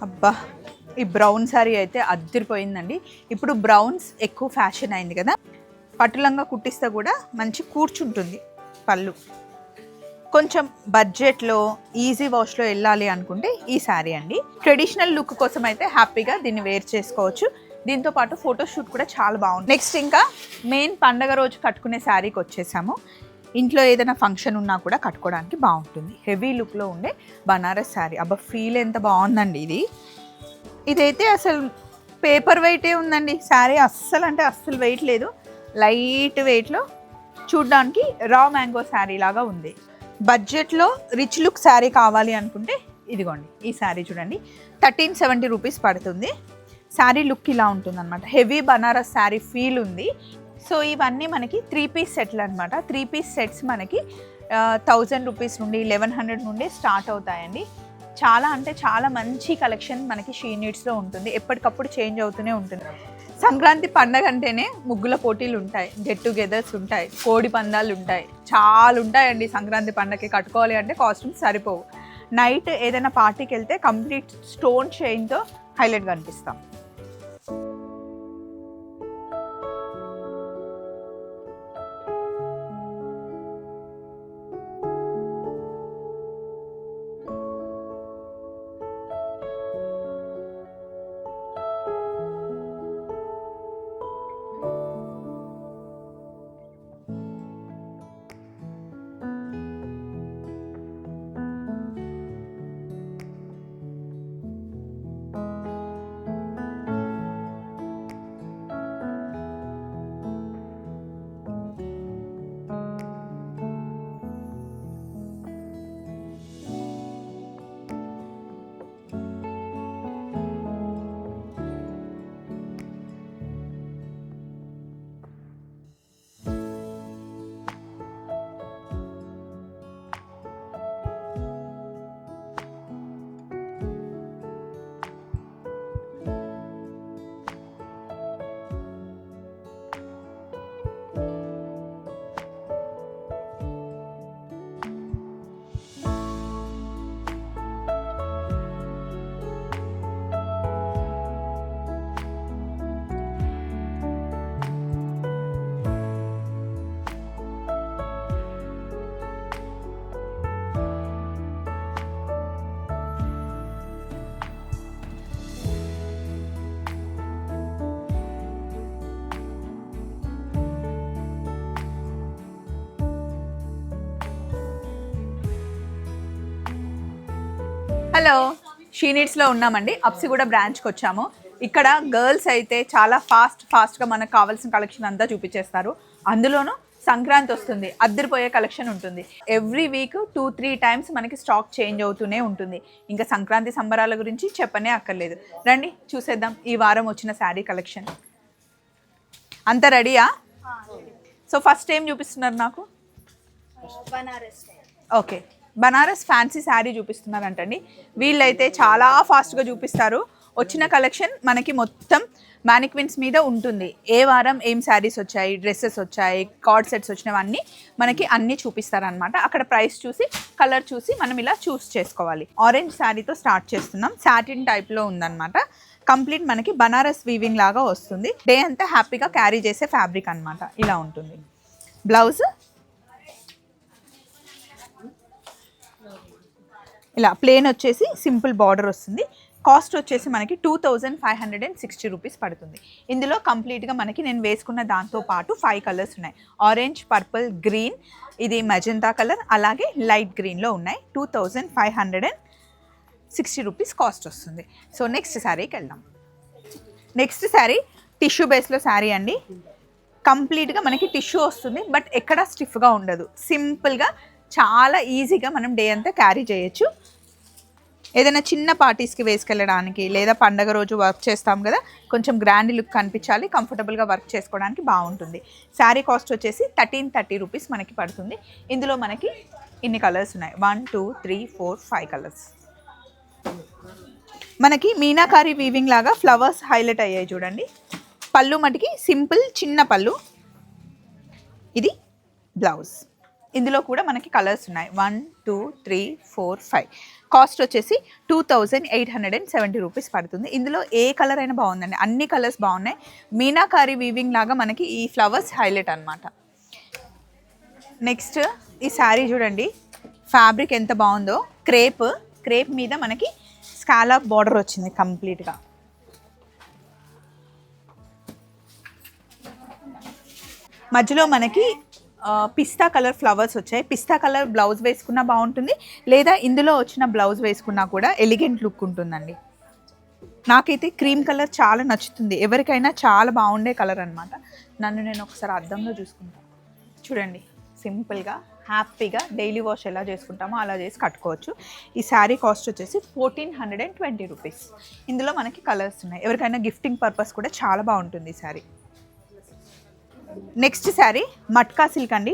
అబ్బా, ఈ బ్రౌన్ శారీ అయితే అద్దరిపోయిందండి. ఇప్పుడు బ్రౌన్స్ ఎక్కువ ఫ్యాషన్ అయింది కదా, పట్టులంగా కుట్టిస్తే కూడా మంచి కూర్చుంటుంది. పళ్ళు కొంచెం బడ్జెట్లో ఈజీ వాష్లో వెళ్ళాలి అనుకుంటే ఈ శారీ అండి. ట్రెడిషనల్ లుక్ కోసం అయితే హ్యాపీగా దీన్ని వేర్ చేసుకోవచ్చు. దీంతో పాటు ఫోటోషూట్ కూడా చాలా బాగుంది. నెక్స్ట్ ఇంకా మెయిన్ పండగ రోజు కట్టుకునే శారీకి వచ్చేసాము. ఇంట్లో ఏదైనా ఫంక్షన్ ఉన్నా కూడా కట్టుకోవడానికి బాగుంటుంది. హెవీ లుక్లో ఉండే బనారస్ శారీ. అబ్బా, ఫీల్ ఎంత బాగుందండి ఇది. ఇదైతే అసలు పేపర్ వెయిటే ఉందండి. శారీ అస్సలు అంటే అస్సలు వెయిట్ లేదు, లైట్ వెయిట్లో చూడ్డానికి రా మ్యాంగో శారీ లాగా ఉంది. బడ్జెట్లో రిచ్ లుక్ శారీ కావాలి అనుకుంటే ఇదిగోండి ఈ శారీ చూడండి, 1370 రూపీస్ పడుతుంది. శారీ లుక్ ఇలా ఉంటుంది అనమాట. హెవీ బనారస్ శారీ ఫీల్ ఉంది. సో ఇవన్నీ మనకి 3 పీస్ సెట్లు అనమాట. 3 పీస్ సెట్స్ మనకి 1000 రూపీస్ నుండి 1100 నుండి స్టార్ట్ అవుతాయండి. చాలా అంటే చాలా మంచి కలెక్షన్ మనకి షీ నీడ్స్లో ఉంటుంది. ఎప్పటికప్పుడు చేంజ్ అవుతూనే ఉంటుంది. సంక్రాంతి పండగ అంటేనే ముగ్గుల పోటీలు ఉంటాయి, గెట్ టుగెదర్స్ ఉంటాయి, కోడి పందాలు ఉంటాయి, చాలా ఉంటాయండి. సంక్రాంతి పండగకి కట్టుకోవాలి అంటే కాస్ట్యూమ్స్ సరిపోవు. నైట్ ఏదైనా పార్టీకి వెళ్తే కంప్లీట్ స్టోన్ చైన్తో హైలైట్గా అనిపిస్తాం. హలో, షీ నీడ్స్లో ఉన్నామండి. అప్సిగూడ బ్రాంచ్కి వచ్చాము. ఇక్కడ గర్ల్స్ అయితే చాలా ఫాస్ట్గా మనకు కావాల్సిన కలెక్షన్ అంతా చూపించేస్తారు. అందులోనూ సంక్రాంతి వస్తుంది, అద్దరిపోయే కలెక్షన్ ఉంటుంది. ఎవ్రీ వీక్ 2-3 టైమ్స్ మనకి స్టాక్ చేంజ్ అవుతూనే ఉంటుంది. ఇంకా సంక్రాంతి సంబరాల గురించి చెప్పనే అక్కర్లేదు. రండి చూసేద్దాం ఈ వారం వచ్చిన శారీ కలెక్షన్. అంతా రెడీయా? సో ఫస్ట్ ఏం చూపిస్తున్నారు నాకు? ఓకే, బనారస్ ఫ్యాన్సీ శారీ చూపిస్తున్నారంటండి. వీళ్ళైతే చాలా ఫాస్ట్గా చూపిస్తారు. వచ్చిన కలెక్షన్ మనకి మొత్తం మ్యానిక్విన్స్ మీద ఉంటుంది. ఏ వారం ఏం శారీస్ వచ్చాయి, డ్రెస్సెస్ వచ్చాయి, కార్డ్ సెట్స్ వచ్చినవన్నీ మనకి అన్నీ చూపిస్తారనమాట. అక్కడ ప్రైస్ చూసి కలర్ చూసి మనం ఇలా చూస్ చేసుకోవాలి. ఆరెంజ్ శారీతో స్టార్ట్ చేస్తున్నాం. సాటిన్ టైప్లో ఉందన్నమాట. కంప్లీట్ మనకి బనారస్ వీవింగ్ లాగా వస్తుంది. డే అంతా హ్యాపీగా క్యారీ చేసే ఫ్యాబ్రిక్ అనమాట. ఇలా ఉంటుంది. బ్లౌజ్ ఇలా ప్లేన్ వచ్చేసి సింపుల్ బార్డర్ వస్తుంది. కాస్ట్ వచ్చేసి మనకి 2560 రూపీస్ పడుతుంది. ఇందులో కంప్లీట్గా మనకి నేను వేసుకున్న దాంతో పాటు 5 కలర్స్ ఉన్నాయి. ఆరెంజ్, పర్పుల్, గ్రీన్, ఇది మజంతా కలర్, అలాగే లైట్ గ్రీన్లో ఉన్నాయి. 2560 రూపీస్ కాస్ట్ వస్తుంది. సో నెక్స్ట్ శారీకి వెళ్దాం. నెక్స్ట్ శారీ టిష్యూ బేస్లో శారీ అండి. కంప్లీట్గా మనకి టిష్యూ వస్తుంది, బట్ ఎక్కడ స్టిఫ్గా ఉండదు. సింపుల్గా చాలా ఈజీగా మనం డే అంతా క్యారీ చేయొచ్చు. ఏదైనా చిన్న పార్టీస్కి వేసుకెళ్ళడానికి లేదా పండగ రోజు వర్క్ చేస్తాం కదా, కొంచెం గ్రాండ్ లుక్ కనిపించాలి, కంఫర్టబుల్గా వర్క్ చేసుకోవడానికి బాగుంటుంది. శారీ కాస్ట్ వచ్చేసి 1330 రూపీస్ మనకి పడుతుంది. ఇందులో మనకి ఇన్ని కలర్స్ ఉన్నాయి. 1 2 3 4 5 కలర్స్. మనకి మీనాకారి వీవింగ్ లాగా ఫ్లవర్స్ హైలైట్ అయ్యాయి చూడండి. పళ్ళు మటుకి సింపుల్ చిన్న పళ్ళు. ఇది బ్లౌజ్. ఇందులో కూడా మనకి కలర్స్ ఉన్నాయి. 1 2 3 4 5. కాస్ట్ వచ్చేసి 2870 రూపీస్ పడుతుంది. ఇందులో ఏ కలర్ అయినా బాగుందండి, అన్ని కలర్స్ బాగున్నాయి. మీనాకారి వీవింగ్ లాగా మనకి ఈ ఫ్లవర్స్ హైలైట్ అనమాట. నెక్స్ట్ ఈ శారీ చూడండి, ఫ్యాబ్రిక్ ఎంత బాగుందో. క్రేప్ మీద మనకి స్కాలప్ బార్డర్ వచ్చింది కంప్లీట్గా. మధ్యలో మనకి పిస్తా కలర్ ఫ్లవర్స్ వచ్చాయి. పిస్తా కలర్ బ్లౌజ్ వేసుకున్నా బాగుంటుంది, లేదా ఇందులో వచ్చిన బ్లౌజ్ వేసుకున్నా కూడా ఎలిగెంట్ లుక్ ఉంటుందండి. నాకైతే క్రీమ్ కలర్ చాలా నచ్చుతుంది, ఎవరికైనా చాలా బాగుండే కలర్ అనమాట. నన్ను నేను ఒకసారి అద్దంలో చూసుకుంటాను. చూడండి, సింపుల్గా హ్యాపీగా డైలీ వాష్ ఎలా చేసుకుంటామో అలా చేసి కట్టుకోవచ్చు. ఈ శారీ కాస్ట్ వచ్చేసి 1420 రూపీస్. ఇందులో మనకి కలర్స్ ఉన్నాయి, ఎవరికైనా గిఫ్టింగ్ పర్పస్ కూడా చాలా బాగుంటుంది ఈ శారీ. నెక్స్ట్ శారీ మట్కా సిల్క్ అండి,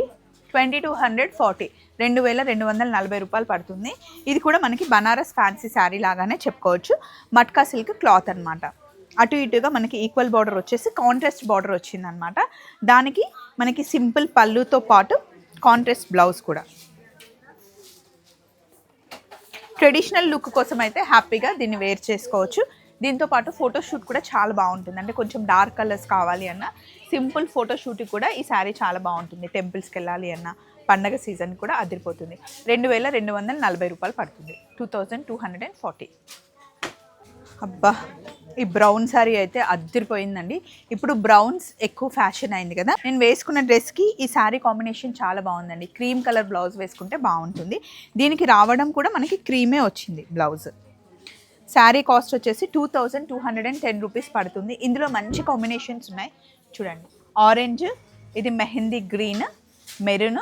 2240, 2240 రూపాయలు పడుతుంది. ఇది కూడా మనకి బనారస్ ఫ్యాన్సీ శారీ లాగానే చెప్పుకోవచ్చు. మట్కా సిల్క్ క్లాత్ అనమాట. అటు ఇటుగా మనకి ఈక్వల్ బార్డర్ వచ్చేసి కాంట్రాస్ట్ బార్డర్ వచ్చిందనమాట. దానికి మనకి సింపుల్ పళ్ళుతో పాటు కాంట్రాస్ట్ బ్లౌజ్ కూడా. ట్రెడిషనల్ లుక్ కోసం అయితే హ్యాపీగా దీన్ని వేర్ చేసుకోవచ్చు. దీంతో పాటు ఫోటోషూట్ కూడా చాలా బాగుంటుంది. అంటే కొంచెం డార్క్ కలర్స్ కావాలి అన్న సింపుల్ ఫోటోషూట్కి కూడా ఈ శారీ చాలా బాగుంటుంది. టెంపుల్స్కి వెళ్ళాలి అన్న, పండగ సీజన్ కూడా అదిరిపోతుంది. 2240 రూపాయలు పడుతుంది, 2240. అబ్బా, ఈ బ్రౌన్ శారీ అయితే అదిరిపోయిందండి. ఇప్పుడు బ్రౌన్స్ ఎక్కువ ఫ్యాషన్ అయింది కదా. నేను వేసుకున్న డ్రెస్కి ఈ శారీ కాంబినేషన్ చాలా బాగుందండి. క్రీమ్ కలర్ బ్లౌజ్ వేసుకుంటే బాగుంటుంది. దీనికి రావడం కూడా మనకి క్రీమే వచ్చింది బ్లౌజ్. శారీ కాస్ట్ వచ్చేసి 2210 రూపీస్ పడుతుంది. ఇందులో మంచి కాంబినేషన్స్ ఉన్నాయి చూడండి. ఆరెంజ్, ఇది mehndi green, maroon,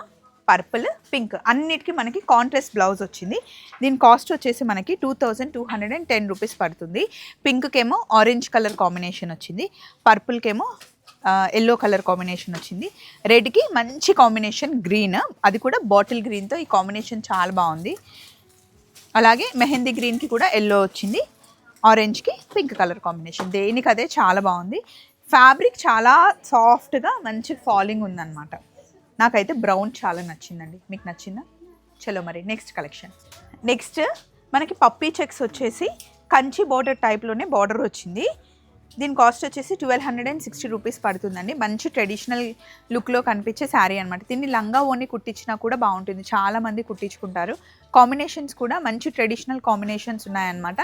purple, pink, అన్నిటికీ మనకి కాంట్రాస్ట్ బ్లౌజ్ వచ్చింది. దీని కాస్ట్ వచ్చేసి మనకి 2210 రూపీస్ పడుతుంది. పింక్కేమో ఆరెంజ్ కలర్ కాంబినేషన్ వచ్చింది, పర్పుల్కేమో ఎల్లో కలర్ కాంబినేషన్ వచ్చింది, రెడ్కి మంచి కాంబినేషన్ గ్రీన్, అది కూడా బాటిల్ గ్రీన్తో ఈ కాంబినేషన్ చాలా బాగుంది. అలాగే మెహందీ గ్రీన్కి కూడా ఎల్లో వచ్చింది, ఆరెంజ్కి పింక్ కలర్ కాంబినేషన్. దేనికి అదే చాలా బాగుంది. ఫ్యాబ్రిక్ చాలా సాఫ్ట్గా మంచి ఫాలింగ్ ఉందన్నమాట. నాకైతే బ్రౌన్ చాలా నచ్చిందండి. మీకు నచ్చిందా? చలో మరి నెక్స్ట్ కలెక్షన్. నెక్స్ట్ మనకి పప్పీ చెక్స్ వచ్చేసి కంచి బోర్డర్ టైప్లోనే బార్డర్ వచ్చింది. దీని కాస్ట్ వచ్చేసి 1260 రూపీస్ పడుతుందండి. మంచి ట్రెడిషనల్ లుక్లో కనిపించే శారీ అనమాట. దీన్ని లంగా ఓని కుట్టించినా కూడా బాగుంటుంది, చాలామంది కుట్టించుకుంటారు. కాంబినేషన్స్ కూడా మంచి ట్రెడిషనల్ కాంబినేషన్స్ ఉన్నాయన్నమాట.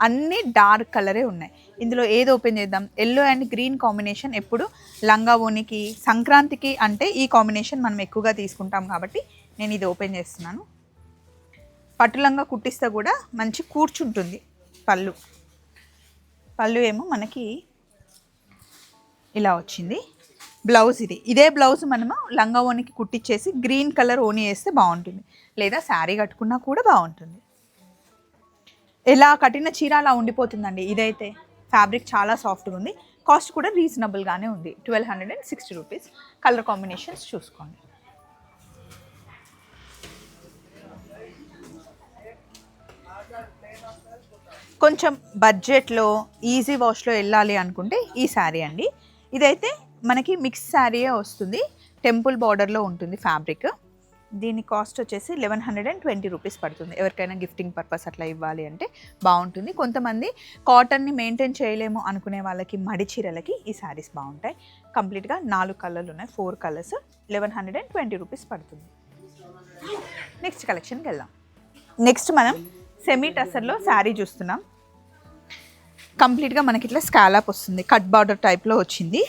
అన్నీ డార్క్ కలరే ఉన్నాయి. ఇందులో ఏది ఓపెన్ చేద్దాం? ఎల్లో అండ్ గ్రీన్ కాంబినేషన్ ఎప్పుడు లంగా ఓనికి, సంక్రాంతికి అంటే ఈ కాంబినేషన్ మనం ఎక్కువగా తీసుకుంటాం కాబట్టి నేను ఇది ఓపెన్ చేస్తున్నాను. పట్టు లంగా కుట్టిస్తే కూడా మంచి కూర్చుంటుంది. పళ్ళు ఏమో మనకి ఇలా వచ్చింది. బ్లౌజ్ ఇదే బ్లౌజ్ మనము లంగా ఓనికి కుట్టించేసి గ్రీన్ కలర్ ఓని వేస్తే బాగుంటుంది, లేదా శారీ కట్టుకున్నా కూడా బాగుంటుంది. ఎలా కట్టిన చీర అలా ఉండిపోతుందండి. ఇదైతే ఫ్యాబ్రిక్ చాలా సాఫ్ట్గా ఉంది, కాస్ట్ కూడా రీజనబుల్గానే ఉంది, 1260 రూపీస్. కలర్ కాంబినేషన్స్ చూసుకోండి. కొంచెం బడ్జెట్లో ఈజీ వాష్లో వెళ్ళాలి అనుకుంటే ఈ శారీ అండి. ఇదైతే మనకి మిక్స్ శారీయే వస్తుంది, టెంపుల్ బార్డర్లో ఉంటుంది ఫ్యాబ్రిక్. దీని కాస్ట్ వచ్చేసి 1120 రూపీస్ పడుతుంది. ఎవరికైనా గిఫ్టింగ్ పర్పస్ అట్లా ఇవ్వాలి అంటే బాగుంటుంది. కొంతమంది కాటన్ని మెయింటైన్ చేయలేము అనుకునే వాళ్ళకి, మడి చీరలకి ఈ శారీస్ బాగుంటాయి. కంప్లీట్గా 4 కలర్లు ఉన్నాయి, 4 కలర్స్, 1120 రూపీస్ పడుతుంది. నెక్స్ట్ కలెక్షన్కి వెళ్దాం. నెక్స్ట్ మనం సెమీ టసర్లో శారీ చూస్తున్నాం. కంప్లీట్గా మనకి ఇట్లా స్కాలప్ వస్తుంది, కట్ బార్డర్ టైప్లో వచ్చింది.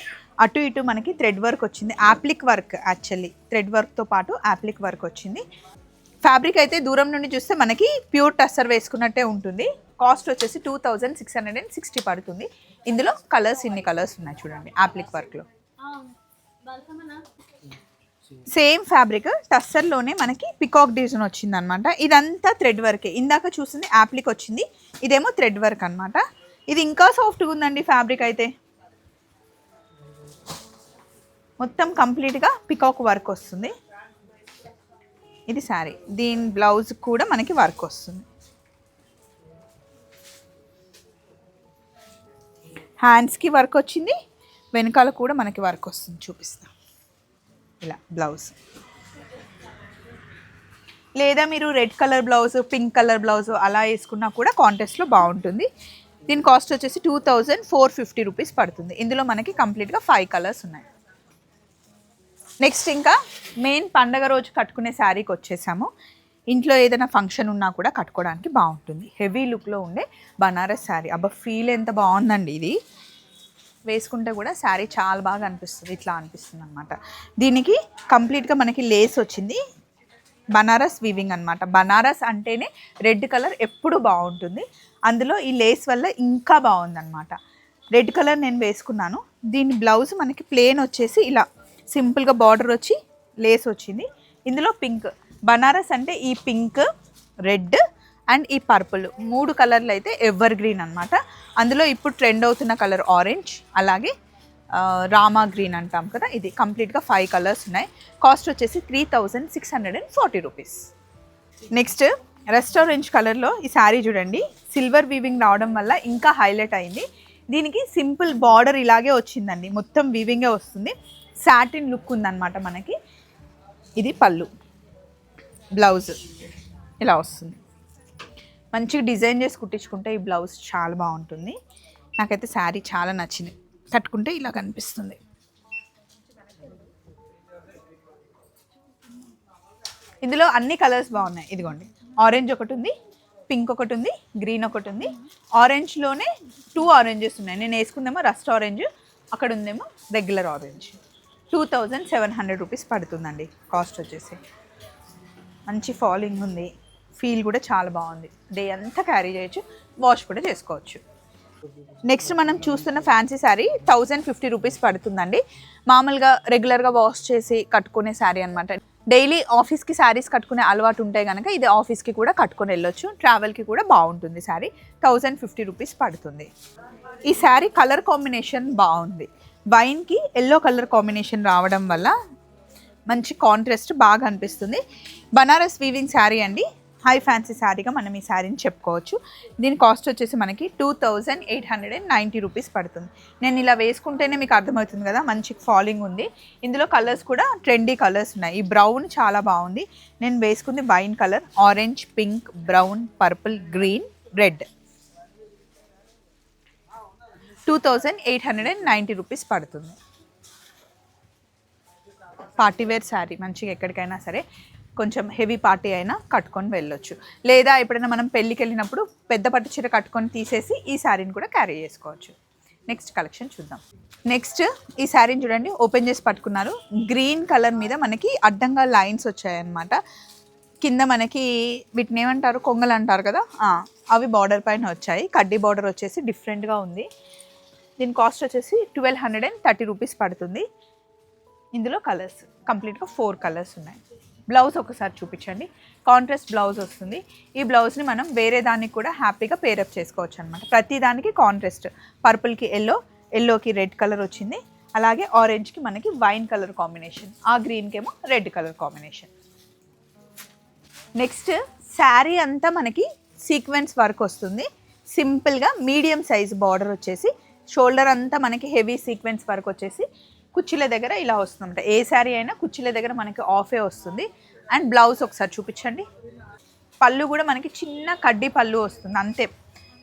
అటు ఇటు మనకి థ్రెడ్ వర్క్ వచ్చింది, యాప్లిక్ వర్క్. యాక్చువల్లీ థ్రెడ్ వర్క్తో పాటు యాప్లిక్ వర్క్ వచ్చింది. ఫ్యాబ్రిక్ అయితే దూరం నుండి చూస్తే మనకి ప్యూర్ టస్సర్ వేసుకున్నట్టే ఉంటుంది. కాస్ట్ వచ్చేసి 2660 పడుతుంది. ఇందులో కలర్స్, ఇన్ని కలర్స్ ఉన్నాయి చూడండి. యాప్లిక్ వర్క్లో సేమ్ ఫ్యాబ్రిక్ టస్సర్లోనే మనకి పికాక్ డిజైన్ వచ్చింది అనమాట. ఇదంతా థ్రెడ్ వర్కే. ఇందాక చూసింది యాప్లిక్ వచ్చింది, ఇదేమో థ్రెడ్ వర్క్ అనమాట. ఇది ఇంకా సాఫ్ట్గా ఉందండి ఫ్యాబ్రిక్ అయితే. మొత్తం కంప్లీట్గా పికాక్ వర్క్ వస్తుంది. ఇది శారీ, దీని బ్లౌజ్ కూడా మనకి వర్క్ వస్తుంది. హ్యాండ్స్కి వర్క్ వచ్చింది, వెనకాల కూడా మనకి వర్క్ వస్తుంది. చూపిస్తాం ఇలా బ్లౌజ్. లేదా మీరు red colour blouse, pink colour blouse అలా వేసుకున్నా కూడా కాంట్రాస్ట్లో బాగుంటుంది. దీని కాస్ట్ వచ్చేసి 2450 రూపీస్ పడుతుంది. ఇందులో మనకి కంప్లీట్గా 5 కలర్స్ ఉన్నాయి. నెక్స్ట్ ఇంకా మెయిన్ పండగ రోజు కట్టుకునే శారీకి వచ్చేసాము. ఇంట్లో ఏదైనా ఫంక్షన్ ఉన్నా కూడా కట్టుకోవడానికి బాగుంటుంది. హెవీ లుక్లో ఉండే బనారస్ శారీ. అబ్బా ఫీల్ ఎంత బాగుందండి. ఇది వేసుకుంటే కూడా శారీ చాలా బాగా అనిపిస్తుంది. ఇట్లా అనిపిస్తుంది అనమాట. దీనికి కంప్లీట్గా మనకి లేస్ వచ్చింది. బనారస్ వీవింగ్ అనమాట. బనారస్ అంటేనే రెడ్ కలర్ ఎప్పుడు బాగుంటుంది. అందులో ఈ లేస్ వల్ల ఇంకా బాగుందన్నమాట. రెడ్ కలర్ నేను వేసుకున్నాను. దీని బ్లౌజ్ మనకి ప్లెయిన్ వచ్చేసి ఇలా సింపుల్గా బార్డర్ వచ్చి లేస్ వచ్చింది. ఇందులో పింక్, బనారస్ అంటే ఈ పింక్, రెడ్ అండ్ ఈ పర్పుల్ 3 కలర్లు అయితే ఎవర్ గ్రీన్ అనమాట. అందులో ఇప్పుడు ట్రెండ్ అవుతున్న కలర్ ఆరెంజ్, అలాగే రామా గ్రీన్ అంటాం కదా, ఇది కంప్లీట్గా 5 కలర్స్ ఉన్నాయి. కాస్ట్ వచ్చేసి 3640 రూపీస్. నెక్స్ట్ రెస్ట్ ఆరెంజ్ కలర్లో ఈ శారీ చూడండి. సిల్వర్ వీవింగ్ రావడం వల్ల ఇంకా హైలైట్ అయింది. దీనికి సింపుల్ బార్డర్ ఇలాగే వచ్చిందండి. మొత్తం వీవింగే వస్తుంది. సాటిన్ లుక్ ఉందన్నమాట మనకి. ఇది పళ్ళు, బ్లౌజ్ ఇలా వస్తుంది. మంచిగా డిజైన్ చేసి కుట్టించుకుంటే ఈ బ్లౌజ్ చాలా బాగుంటుంది. నాకైతే శారీ చాలా నచ్చింది. కట్టుకుంటే ఇలా కనిపిస్తుంది. ఇందులో అన్ని కలర్స్ బాగున్నాయి. ఇదిగోండి, ఆరెంజ్ ఒకటి ఉంది, పింక్ ఒకటి ఉంది, గ్రీన్ ఒకటి ఉంది. ఆరెంజ్లోనే 2 ఆరెంజెస్ ఉన్నాయి. నేను వేసుకుందేమో రస్ట్ ఆరెంజ్, అక్కడ ఉందేమో రెగ్యులర్ ఆరెంజ్. 2700 రూపీస్ పడుతుందండి కాస్ట్ వచ్చేసి. మంచి ఫాలింగ్ ఉంది. ఫీల్ కూడా చాలా బాగుంది. డే అంతా క్యారీ చేయొచ్చు, వాష్ కూడా చేసుకోవచ్చు. నెక్స్ట్ మనం చూస్తున్న ఫ్యాన్సీ శారీ 1050 రూపీస్ పడుతుందండి. మామూలుగా రెగ్యులర్గా వాష్ చేసి కట్టుకునే శారీ అనమాట. డైలీ ఆఫీస్కి శారీస్ కట్టుకునే అలవాటు ఉంటే కనుక ఇది ఆఫీస్కి కూడా కట్టుకొని వెళ్ళొచ్చు. ట్రావెల్కి కూడా బాగుంటుంది శారీ. 1050 రూపీస్ పడుతుంది. ఈ శారీ కలర్ కాంబినేషన్ బాగుంది. వైన్కి ఎల్లో కలర్ కాంబినేషన్ రావడం వల్ల మంచి కాంట్రాస్ట్ బాగా అనిపిస్తుంది. బనారస్ వీవింగ్ శారీ అండి. హై ఫ్యాన్సీ శారీగా మనం ఈ శారీని చెప్పుకోవచ్చు. దీని కాస్ట్ వచ్చేసి మనకి 2890 రూపీస్ పడుతుంది. నేను ఇలా వేసుకుంటేనే మీకు అర్థమవుతుంది కదా, మంచి ఫాలింగ్ ఉంది. ఇందులో కలర్స్ కూడా ట్రెండీ కలర్స్ ఉన్నాయి. ఈ బ్రౌన్ చాలా బాగుంది. నేను వేసుకుంది wine colour, orange, pink, brown, purple, green, red. 2890 rupees పడుతుంది. పార్టీవేర్ శారీ, మంచిగా ఎక్కడికైనా సరే కొంచెం హెవీ పార్టీ అయినా కట్టుకొని వెళ్ళొచ్చు. లేదా ఎప్పుడైనా మనం పెళ్ళికి వెళ్ళినప్పుడు పెద్ద పట్టు చీర కట్టుకొని తీసేసి ఈ శారీని కూడా క్యారీ చేసుకోవచ్చు. నెక్స్ట్ కలెక్షన్ చూద్దాం. నెక్స్ట్ ఈ శారీని చూడండి, ఓపెన్ చేసి పట్టుకున్నారు. గ్రీన్ కలర్ మీద మనకి అడ్డంగా లైన్స్ వచ్చాయన్నమాట. కింద మనకి వీటిని ఏమంటారు, కొంగలు అంటారు కదా, అవి బార్డర్ పైన వచ్చాయి. కడ్డీ బార్డర్ వచ్చేసి డిఫరెంట్గా ఉంది. దీని కాస్ట్ వచ్చేసి 1230 రూపీస్ పడుతుంది. ఇందులో కలర్స్ కంప్లీట్గా 4 కలర్స్ ఉన్నాయి. బ్లౌజ్ ఒకసారి చూపించండి. కాంట్రాస్ట్ బ్లౌజ్ వస్తుంది. ఈ బ్లౌజ్ని మనం వేరే దానికి కూడా హ్యాపీగా పేరప్ చేసుకోవచ్చు అనమాట. ప్రతి దానికి కాంట్రాస్ట్. పర్పుల్కి ఎల్లో, ఎల్లోకి రెడ్ కలర్ వచ్చింది. అలాగే ఆరెంజ్కి మనకి వైన్ కలర్ కాంబినేషన్, ఆ గ్రీన్కి ఏమో red colour combination. Next sari అంతా మనకి సీక్వెన్స్ వర్క్ వస్తుంది. సింపుల్గా మీడియం సైజ్ బార్డర్ వచ్చేసి, షోల్డర్ అంతా మనకి హెవీ సీక్వెన్స్ వర్క్ వచ్చేసి కుర్చీల దగ్గర ఇలా వస్తుందన్నమాట. ఏ శారీ అయినా కుర్చీల దగ్గర మనకి ఆఫే వస్తుంది. అండ్ బ్లౌజ్ ఒకసారి చూపించండి. పళ్ళు కూడా మనకి చిన్న కడ్డీ పళ్ళు వస్తుంది, అంతే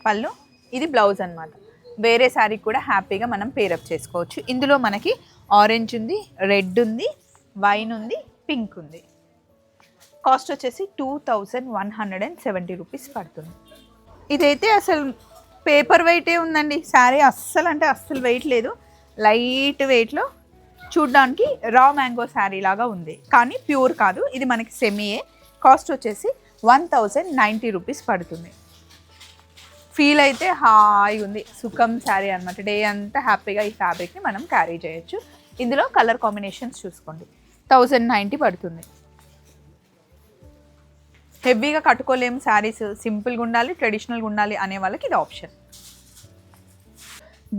పళ్ళు. ఇది బ్లౌజ్ అనమాట. వేరే శారీకి కూడా హ్యాపీగా మనం పేరప్ చేసుకోవచ్చు. ఇందులో మనకి ఆరెంజ్ ఉంది, రెడ్ ఉంది, వైన్ ఉంది, పింక్ ఉంది. కాస్ట్ వచ్చేసి 2170 రూపీస్ పడుతుంది. ఇదైతే అసలు పేపర్ వెయిటే ఉందండి. శారీ అస్సలు అంటే అస్సలు వెయిట్ లేదు. లైట్ వెయిట్లో చూడ్డానికి రా మ్యాంగో శారీ లాగా ఉంది, కానీ ప్యూర్ కాదు. ఇది మనకి సెమీయే. కాస్ట్ వచ్చేసి 1090 రూపీస్ పడుతుంది. ఫీల్ అయితే హాయి ఉంది. సుఖం శారీ అనమాట. డే అంతా హ్యాపీగా ఈ ఫ్యాబ్రిక్ని మనం క్యారీ చేయొచ్చు. ఇందులో కలర్ కాంబినేషన్స్ చూసుకోండి. 1090 పడుతుంది. హెవీగా కట్టుకోలేము శారీస్, సింపుల్గా ఉండాలి, ట్రెడిషనల్గా ఉండాలి అనే వాళ్ళకి ఇది ఆప్షన్.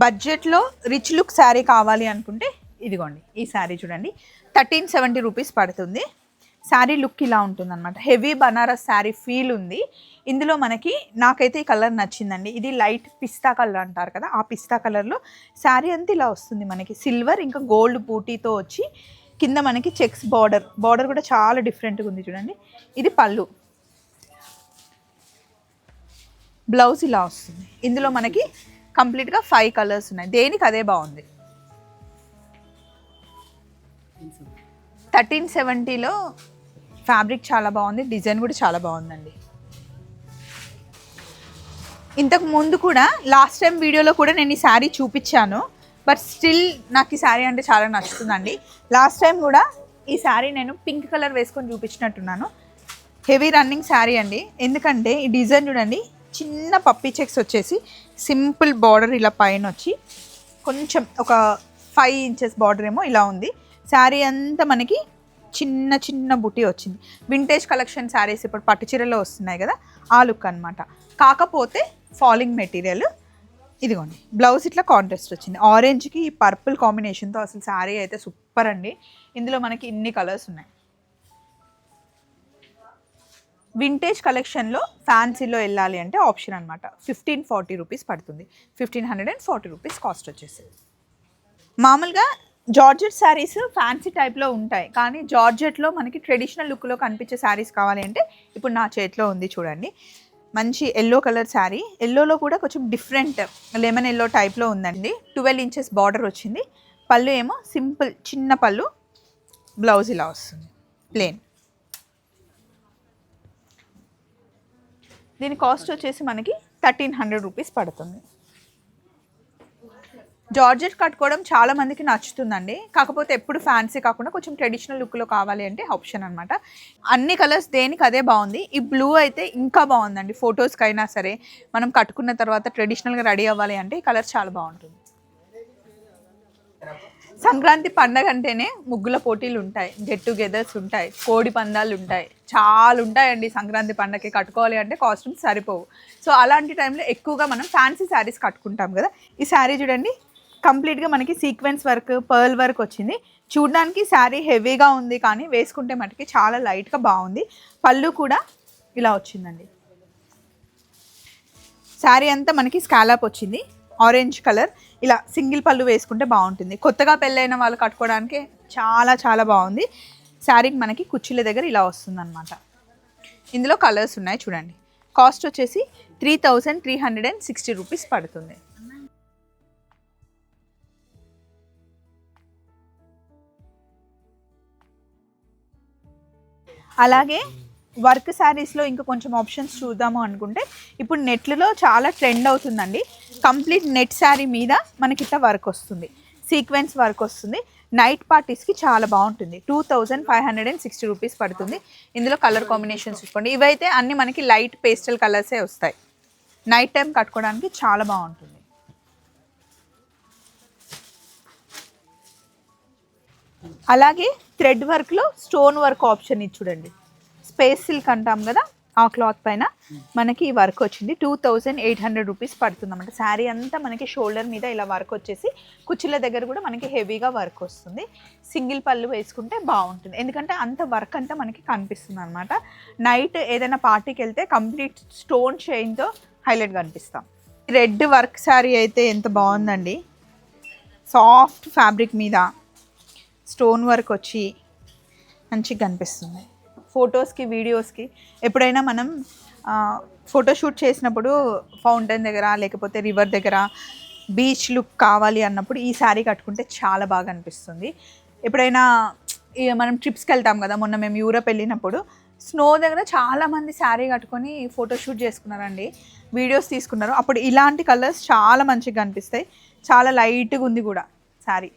బడ్జెట్లో రిచ్ లుక్ శారీ కావాలి అనుకుంటే ఇదిగోండి, ఈ శారీ చూడండి. 1370 రూపీస్ పడుతుంది. శారీ లుక్ ఇలా ఉంటుందన్నమాట. హెవీ బనారస్ శారీ ఫీల్ ఉంది. ఇందులో మనకి నాకైతే ఈ కలర్ నచ్చిందండి. ఇది లైట్ పిస్తా కలర్ అంటారు కదా, ఆ పిస్తా కలర్లో శారీ అంతా ఇలా వస్తుంది మనకి. సిల్వర్ ఇంకా గోల్డ్ బూటీతో వచ్చి కింద మనకి చెక్స్ బార్డర్ కూడా చాలా డిఫరెంట్గా ఉంది చూడండి. ఇది పళ్ళు, బ్లౌజ్ ఇలా వస్తుంది. ఇందులో మనకి కంప్లీట్గా 5 కలర్స్ ఉన్నాయి. దేనికి అదే బాగుంది. 1370లో ఫ్యాబ్రిక్ చాలా బాగుంది, డిజైన్ కూడా చాలా బాగుందండి. ఇంతకు ముందు కూడా లాస్ట్ టైం వీడియోలో కూడా నేను ఈ శారీ చూపించాను, బట్ స్టిల్ నాకు ఈ శారీ అంటే చాలా నచ్చుతుందండి. లాస్ట్ టైం కూడా ఈ శారీ నేను పింక్ కలర్ వేసుకొని చూపించినట్టున్నాను. హెవీ రన్నింగ్ శారీ అండి. ఎందుకంటే ఈ డిజైన్ చూడండి, చిన్న పప్పీ చెక్స్ వచ్చేసి సింపుల్ బార్డర్ ఇలా పైన వచ్చి కొంచెం ఒక 5 ఇంచెస్ బార్డర్ ఏమో ఇలా ఉంది. శారీ అంతా మనకి చిన్న చిన్న బుటీ వచ్చింది. వింటేజ్ కలెక్షన్ శారీస్ ఇప్పుడు పట్టు చీరలో వస్తున్నాయి కదా, ఆ లుక్ అనమాట. కాకపోతే ఫాలింగ్ మెటీరియల్. ఇదిగోండి బ్లౌజ్ ఇట్లా కాంట్రాస్ట్ వచ్చింది. ఆరెంజ్కి ఈ పర్పుల్ కాంబినేషన్తో అసలు శారీ అయితే సూపర్ అండి. ఇందులో మనకి ఇన్ని కలర్స్ ఉన్నాయి. వింటేజ్ కలెక్షన్లో ఫ్యాన్సీలో వెళ్ళాలి అంటే ఆప్షన్ అనమాట. 1540 రూపీస్ పడుతుంది. 1540 రూపీస్ కాస్ట్ వచ్చేసి. మామూలుగా జార్జెట్ శారీస్ ఫ్యాన్సీ టైప్లో ఉంటాయి, కానీ జార్జెట్లో మనకి ట్రెడిషనల్ లుక్లో కనిపించే శారీస్ కావాలి అంటే ఇప్పుడు నా చేతిలో ఉంది చూడండి. మంచి ఎల్లో కలర్ శారీ. ఎల్లోలో కూడా కొంచెం డిఫరెంట్ లెమన్ ఎల్లో టైప్లో ఉందండి. 12 ఇంచెస్ బార్డర్ వచ్చింది. పళ్ళు ఏమో సింపుల్ చిన్న పళ్ళు, బ్లౌజ్ ఇలా వస్తుంది ప్లెయిన్. దీని కాస్ట్ వచ్చేసి మనకి 1300 రూపీస్ పడుతుంది. జార్జెట్ కట్టుకోవడం చాలా మందికి నచ్చుతుందండి. కాకపోతే ఎప్పుడు ఫ్యాన్సీ కాకుండా కొంచెం ట్రెడిషనల్ లుక్లో కావాలి అంటే ఆప్షన్ అనమాట. అన్ని కలర్స్ దేనికి అదే బాగుంది. ఈ బ్లూ అయితే ఇంకా బాగుందండి. ఫొటోస్కి అయినా సరే మనం కట్టుకున్న తర్వాత ట్రెడిషనల్గా రెడీ అవ్వాలి అంటే ఈ కలర్ చాలా బాగుంటుంది. సంక్రాంతి పండగ అంటేనే ముగ్గుల పోటీలు ఉంటాయి, గెట్ టుగెదర్స్ ఉంటాయి, కోడి పందాలు ఉంటాయి, చాలా ఉంటాయండి. సంక్రాంతి పండగకి కట్టుకోవాలి అంటే కాస్ట్యూమ్స్ సరిపోవు. సో అలాంటి టైంలో ఎక్కువగా మనం ఫ్యాన్సీ శారీస్ కట్టుకుంటాం కదా. ఈ శారీ చూడండి, కంప్లీట్గా మనకి సీక్వెన్స్ వర్క్, పర్ల్ వర్క్ వచ్చింది. చూడడానికి శారీ హెవీగా ఉంది, కానీ వేసుకుంటే మటుకి చాలా లైట్గా బాగుంది. పళ్ళు కూడా ఇలా వచ్చిందండి. శారీ అంతా మనకి స్కాలప్ వచ్చింది, ఆరెంజ్ కలర్. ఇలా సింగిల్ పళ్ళు వేసుకుంటే బాగుంటుంది. కొత్తగా పెళ్ళైన వాళ్ళు కట్టుకోవడానికి చాలా చాలా బాగుంది. శారీకి మనకి కుర్చీల దగ్గర ఇలా వస్తుంది అనమాట. ఇందులో కలర్స్ ఉన్నాయి చూడండి. కాస్ట్ వచ్చేసి 3360 రూపీస్ పడుతుంది. అలాగే వర్క్ శారీస్లో ఇంకా కొంచెం ఆప్షన్స్ చూద్దాము అనుకుంటే ఇప్పుడు నెట్లలో చాలా ట్రెండ్ అవుతుందండి. కంప్లీట్ నెట్ శారీ మీద మనకి ఇట్లా వర్క్ వస్తుంది, సీక్వెన్స్ వర్క్ వస్తుంది. నైట్ పార్టీస్కి చాలా బాగుంటుంది. 2560 రూపీస్ పడుతుంది. ఇందులో కలర్ కాంబినేషన్స్ చూసుకోండి. ఇవైతే అన్నీ మనకి లైట్ పేస్టల్ కలర్సే వస్తాయి. నైట్ టైం కట్టుకోవడానికి చాలా బాగుంటుంది. అలాగే థ్రెడ్ వర్క్లో స్టోన్ వర్క్ ఆప్షన్ ఇది చూడండి. స్పేస్ సిల్క్ అంటాం కదా, ఆ క్లాత్ పైన మనకి ఈ వర్క్ వచ్చింది. 2800 రూపీస్ పడుతుంది అన్నమాట. శారీ అంతా మనకి షోల్డర్ మీద ఇలా వర్క్ వచ్చేసి కుర్చీల దగ్గర కూడా మనకి హెవీగా వర్క్ వస్తుంది. సింగిల్ పళ్ళు వేసుకుంటే బాగుంటుంది, ఎందుకంటే అంత వర్క్ అంతా మనకి కనిపిస్తుంది అనమాట. నైట్ ఏదైనా పార్టీకి వెళ్తే కంప్లీట్ స్టోన్ చైన్తో హైలైట్గా కనిపిస్తాం. రెడ్ వర్క్ శారీ అయితే ఎంత బాగుందండి. సాఫ్ట్ ఫ్యాబ్రిక్ మీద స్టోన్ వర్క్ వచ్చి మంచిగా కనిపిస్తుంది. ఫొటోస్కి, వీడియోస్కి ఎప్పుడైనా మనం ఫోటోషూట్ చేసినప్పుడు ఫౌంటైన్ దగ్గర లేకపోతే రివర్ దగ్గర బీచ్ లుక్ కావాలి అన్నప్పుడు ఈ శారీ కట్టుకుంటే చాలా బాగా అనిపిస్తుంది. ఎప్పుడైనా మనం ట్రిప్స్కి వెళ్తాం కదా, మొన్న మేము యూరప్ వెళ్ళినప్పుడు స్నో దగ్గర చాలామంది శారీ కట్టుకొని ఫోటోషూట్ చేసుకున్నారండి, వీడియోస్ తీసుకున్నారు. అప్పుడు ఇలాంటి కలర్స్ చాలా మంచిగా కనిపిస్తాయి. చాలా లైట్గా ఉంది కూడా శారీ.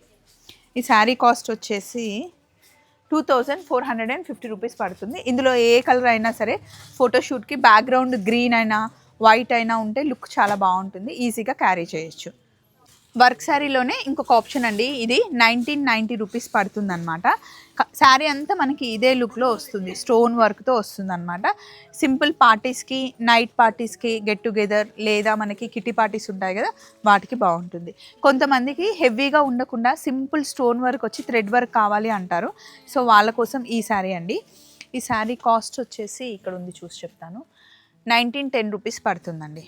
ఈ శారీ కాస్ట్ వచ్చేసి 2450 రూపీస్ పడుతుంది. ఇందులో ఏ కలర్ అయినా సరే ఫోటోషూట్కి బ్యాక్గ్రౌండ్ గ్రీన్ అయినా వైట్ అయినా ఉంటే లుక్ చాలా బాగుంటుంది, ఈజీగా క్యారీ చేయొచ్చు. వర్క్ శారీలోనే ఇంకొక ఆప్షన్ అండి, ఇది 1990 రూపీస్ పడుతుంది అనమాట. శారీ అంతా మనకి ఇదే లుక్లో వస్తుంది, స్టోన్ వర్క్తో వస్తుంది అనమాట. సింపుల్ పార్టీస్కి, నైట్ పార్టీస్కి, గెట్ టుగెదర్ లేదా మనకి కిటీ పార్టీస్ ఉంటాయి కదా, వాటికి బాగుంటుంది. కొంతమందికి హెవీగా ఉండకుండా సింపుల్ స్టోన్ వర్క్ వచ్చి థ్రెడ్ వర్క్ కావాలి అంటారు. సో వాళ్ళ కోసం ఈ శారీ అండి. ఈ శారీ కాస్ట్ వచ్చేసి ఇక్కడ ఉంది, చూసి చెప్తాను. 1910 రూపీస్ పడుతుందండి.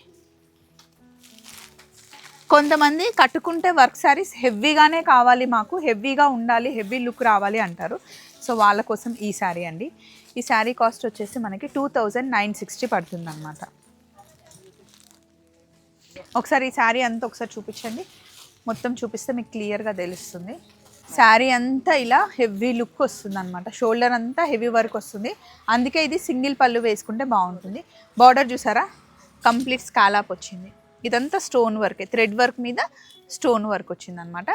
కొంతమంది కట్టుకుంటే వర్క్ శారీస్ హెవీగానే కావాలి, మాకు హెవీగా ఉండాలి, హెవీ లుక్ రావాలి అంటారు. సో వాళ్ళ కోసం ఈ శారీ అండి. ఈ శారీ కాస్ట్ వచ్చేసి మనకి 2960 పడుతుంది అనమాట. ఒకసారి ఈ శారీ అంతా ఒకసారి చూపించండి, మొత్తం చూపిస్తే మీకు క్లియర్గా తెలుస్తుంది. శారీ అంతా ఇలా హెవీ లుక్ వస్తుంది అనమాట, షోల్డర్ అంతా హెవీ వర్క్ వస్తుంది, అందుకే ఇది సింగిల్ పళ్ళు వేసుకుంటే బాగుంటుంది. బార్డర్ చూసారా, కంప్లీట్ స్కాలాప్ వచ్చింది, ఇదంతా స్టోన్ వర్క్, థ్రెడ్ వర్క్ మీద స్టోన్ వర్క్ వచ్చింది అనమాట.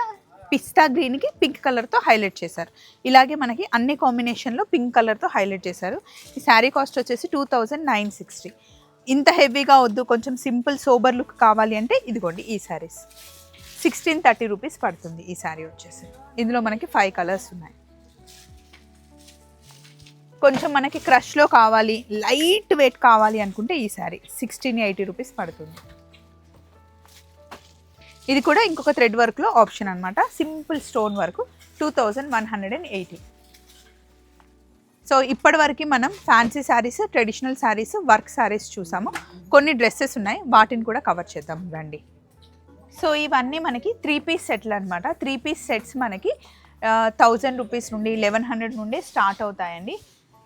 పిస్తా గ్రీన్కి పింక్ కలర్తో హైలైట్ చేశారు. ఇలాగే మనకి అన్ని కాంబినేషన్లో పింక్ కలర్తో హైలైట్ చేశారు. ఈ శారీ కాస్ట్ వచ్చేసి 2960. ఇంత హెవీగా వద్దు, కొంచెం సింపుల్ సోబర్ లుక్ కావాలి అంటే ఇదిగోండి ఈ శారీస్ 1630 రూపీస్ పడుతుంది. ఈ శారీ వచ్చేసి ఇందులో మనకి 5 కలర్స్ ఉన్నాయి. కొంచెం మనకి క్రష్లో కావాలి, లైట్ వెయిట్ కావాలి అనుకుంటే ఈ శారీ 1680 రూపీస్ పడుతుంది. ఇది కూడా ఇంకొక థ్రెడ్ వర్క్లో ఆప్షన్ అనమాట, సింపుల్ స్టోన్ వర్క్ 2180. సో ఇప్పటి వరకు మనం fancy saris, traditional saris, work saris చూసాము. కొన్ని డ్రెస్సెస్ ఉన్నాయి, వాటిని కూడా కవర్ చేద్దాం రండి. సో ఇవన్నీ మనకి 3 పీస్ సెట్లు అనమాట. 3 పీస్ సెట్స్ మనకి 1000 రూపీస్ నుండి 1100 నుండి స్టార్ట్ అవుతాయండి.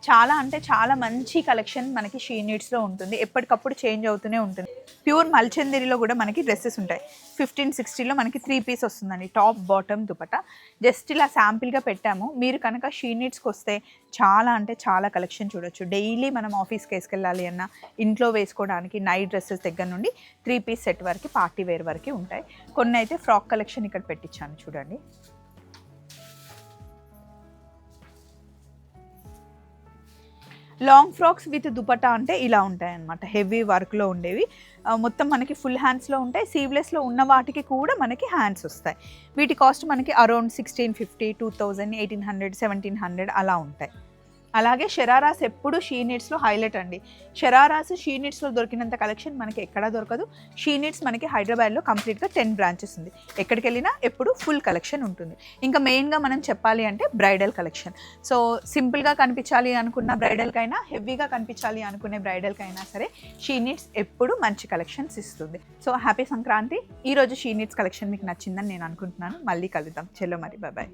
చాలా అంటే చాలా మంచి కలెక్షన్ మనకి షీ నీడ్స్లో ఉంటుంది, ఎప్పటికప్పుడు చేంజ్ అవుతూనే ఉంటుంది. ప్యూర్ మల్చందిరిలో కూడా మనకి డ్రెస్సెస్ ఉంటాయి. 1560లో మనకి 3 పీస్ వస్తుందండి, టాప్ బాటమ్ దుపట్టా. జస్ట్ ఇలా శాంపిల్గా పెట్టాము, మీరు కనుక షీ నీడ్స్కి వస్తే చాలా అంటే చాలా కలెక్షన్ చూడొచ్చు. డైలీ మనం ఆఫీస్కి వేసుకెళ్ళాలి అన్న, ఇంట్లో వేసుకోవడానికి నైట్ డ్రెస్సెస్ దగ్గర నుండి 3 పీస్ సెట్ వరకు, పార్టీ వేర్ వరకు ఉంటాయి. కొన్ని అయితే ఫ్రాక్ కలెక్షన్ ఇక్కడ పెట్టించాను చూడండి. లాంగ్ ఫ్రాక్స్ విత్ దుపట్టా అంటే ఇలా ఉంటాయి అన్నమాట, హెవీ వర్క్లో ఉండేవి. మొత్తం మనకి ఫుల్ హ్యాండ్స్లో ఉంటాయి, సీవ్లెస్లో ఉన్న వాటికి కూడా మనకి హ్యాండ్స్ వస్తాయి. వీటి కాస్ట్ మనకి అరౌండ్ 1650, 2000, 1800, 1700 అలా ఉంటాయి. అలాగే షరారాస్ ఎప్పుడు షీ నీడ్స్లో హైలైట్ అండి. షరారాస్ షీ నీడ్స్లో దొరికినంత కలెక్షన్ మనకి ఎక్కడా దొరకదు. షీ నీడ్స్ మనకి హైదరాబాద్లో కంప్లీట్గా 10 బ్రాంచెస్ ఉంది, ఎక్కడికి వెళ్ళినా ఎప్పుడు ఫుల్ కలెక్షన్ ఉంటుంది. ఇంకా మెయిన్గా మనం చెప్పాలి అంటే బ్రైడల్ కలెక్షన్. సో సింపుల్గా కనిపించాలి అనుకున్న బ్రైడల్కైనా, హెవీగా కనిపించాలి అనుకునే బ్రైడల్కైనా సరే షీ నీడ్స్ ఎప్పుడు మంచి కలెక్షన్స్ ఇస్తుంది. So happy Sankranti. ఈరోజు షీ నీడ్స్ కలెక్షన్ మీకు నచ్చిందని నేను అనుకుంటున్నాను. మళ్ళీ కలుద్దాం, చలో మరి, బాయ్.